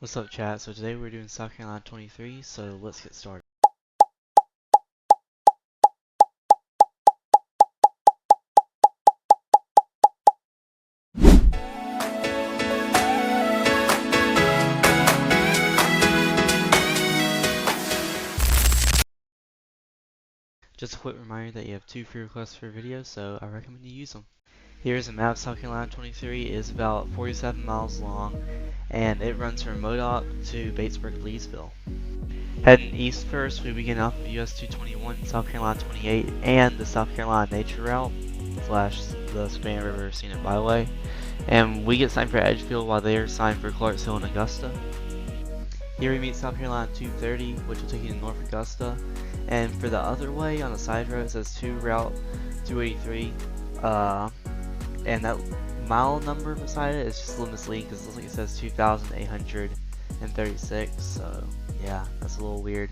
What's up, chat? So today we're doing South Carolina 23, so let's get started. Just a quick reminder that you have 2 free requests for videos, so I recommend you use them. Here's a map. South Carolina 23 is about 47 miles long, and it runs from Modoc to Batesburg-Leesville. Heading east first, we begin off of US 221, South Carolina 28, and the South Carolina Nature Route, / the Savannah River Scenic Byway. And we get signed for Edgefield while they are signed for Clarksville and Augusta. Here we meet South Carolina 230, which will take you to North Augusta. And for the other way, on the side road, it says 2 Route 283. And that mile number beside it is just a little misleading because it looks like it says 2,836. So yeah, that's a little weird.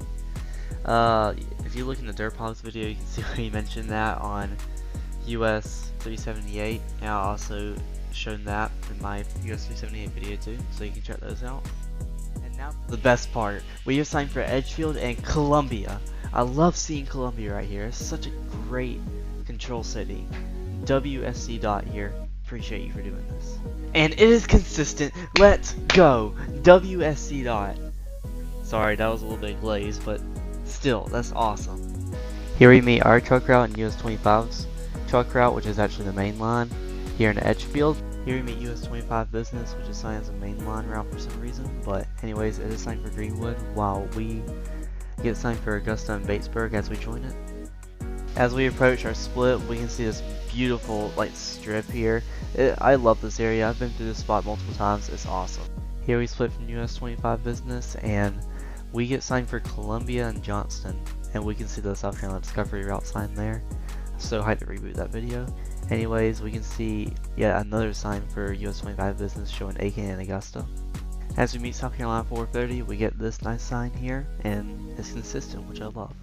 If you look in the Dirt Pogs video, you can see where he mentioned that on US 378. And I also shown that in my US 378 video too, so you can check those out. And now the best part, we are signed for Edgefield and Columbia. I love seeing Columbia right here. It's such a great control city. WSC dot here. Appreciate you for doing this. And it is consistent. Let's go. WSC dot. Sorry, that was a little bit glazed, but still, that's awesome. Here we meet our truck route and US 25's truck route, which is actually the main line here in Edgefield. Here we meet US 25 Business, which is signed as a main line route for some reason. But anyways, it is signed for Greenwood, while we get signed for Augusta and Batesburg as we join it. As we approach our split, we can see this beautiful strip here. I love this area. I've been through this spot multiple times. It's awesome. Here we split from US 25 Business, and we get signed for Columbia and Johnston, and we can see the South Carolina Discovery route sign there. So hyped to reboot that video. Anyways, we can see yet another sign for US 25 Business showing Aiken and Augusta. As we meet South Carolina 430, we get this nice sign here, and it's consistent, which I love.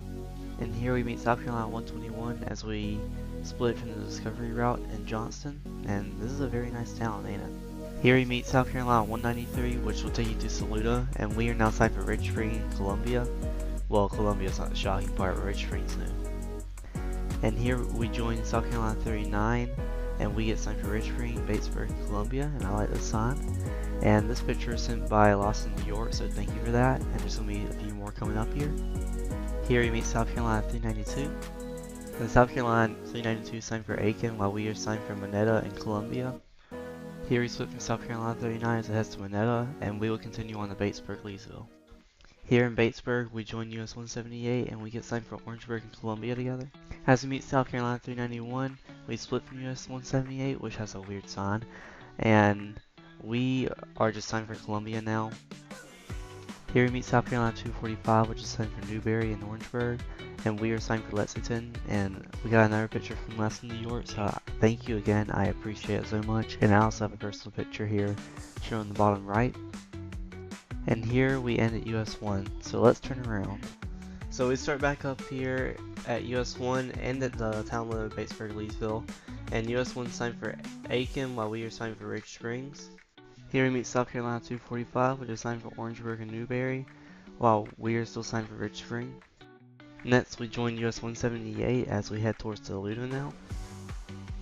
And here we meet South Carolina 121 as we split from the Discovery route in Johnston, and this is a very nice town, ain't it? Here we meet South Carolina 193, which will take you to Saluda, and we are now signed for Ridge Spring and Columbia. Well, Columbia's not the shocking part, but Ridge Spring's new. And here we join South Carolina 39, and we get signed for Ridge Spring, Batesburg, and Columbia, and I like this sign. And this picture is sent by Lawson, New York, so thank you for that, and there's going to be a few more coming up here. Here we meet South Carolina 392. And South Carolina 392 signed for Aiken, while we are signed for Monetta and Columbia. Here we split from South Carolina 39 as it heads to Monetta, and we will continue on to Batesburg-Leesville. Here in Batesburg, we join US 178, and we get signed for Orangeburg and Columbia together. As we meet South Carolina 391, we split from US 178, which has a weird sign, and we are just signed for Columbia now. Here we meet South Carolina 245, which is signed for Newberry and Orangeburg, and we are signed for Lexington, and we got another picture from Lawson, New York, so thank you again, I appreciate it so much. And I also have a personal picture here shown in the bottom right. And here we end at US 1, so let's turn around. So we start back up here at US 1 and at the townlet of Batesburg-Leesville, and US 1 signed for Aiken while we are signed for Ridge Springs. Here we meet South Carolina 245, which is signed for Orangeburg and Newberry, while we are still signed for Ridge Spring. Next, we join US 178 as we head towards Saluda now.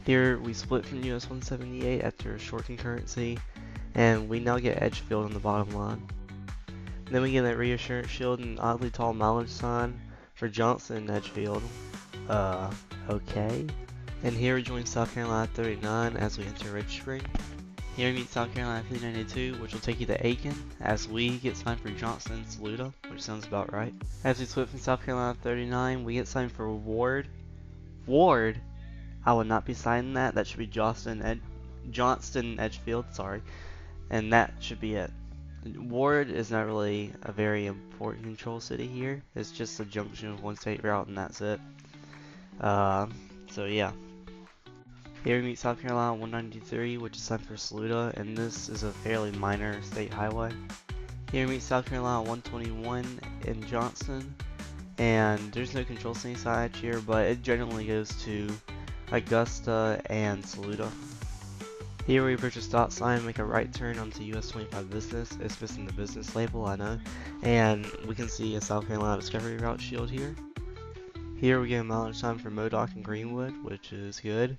Here we split from US 178 after a short concurrency, and we now get Edgefield on the bottom line. Then we get that reassurance shield and oddly tall mileage sign for Johnston and Edgefield. Okay. And here we join South Carolina 39 as we enter Ridge Spring. Here we meet South Carolina 392, which will take you to Aiken, as we get signed for Johnston and Saluda, which sounds about right. As we split from South Carolina 39, we get signed for Ward. Ward? I would not be signing that. That should be Johnston Edgefield, sorry. And that should be it. Ward is not really a very important control city here. It's just a junction of one state route and that's it. So yeah. Here we meet South Carolina 193, which is signed for Saluda, and this is a fairly minor state highway. Here we meet South Carolina 121 in Johnston, and there's no control city signage here, but it generally goes to Augusta and Saluda. Here we approach a stop sign, make a right turn onto US 25 Business. It's missing the business label, I know. And we can see a South Carolina Discovery Route shield here. Here we get a mileage time for Modoc and Greenwood, which is good.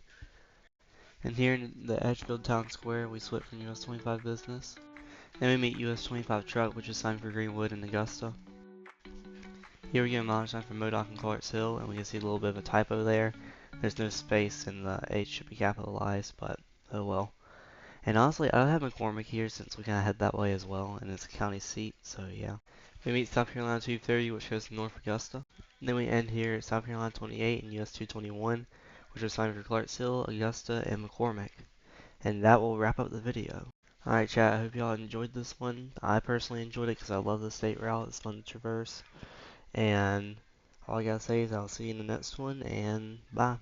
And here in the Edgefield Town Square, we split from US 25 Business. Then we meet US 25 Truck, which is signed for Greenwood and Augusta. Here we get a mileage time for Modoc and Clarks Hill, and we can see a little bit of a typo there. There's no space and the H should be capitalized, but oh well. And honestly, I have McCormick here since we kind of head that way as well, and it's a county seat, so yeah. We meet South Carolina 230, which goes to North Augusta. And then we end here at South Carolina 28 and US 221, which are signed for Clarksville, Augusta, and McCormick. And that will wrap up the video. Alright chat, I hope y'all enjoyed this one. I personally enjoyed it because I love the state route, it's fun to traverse. And all I gotta say is I'll see you in the next one, and bye.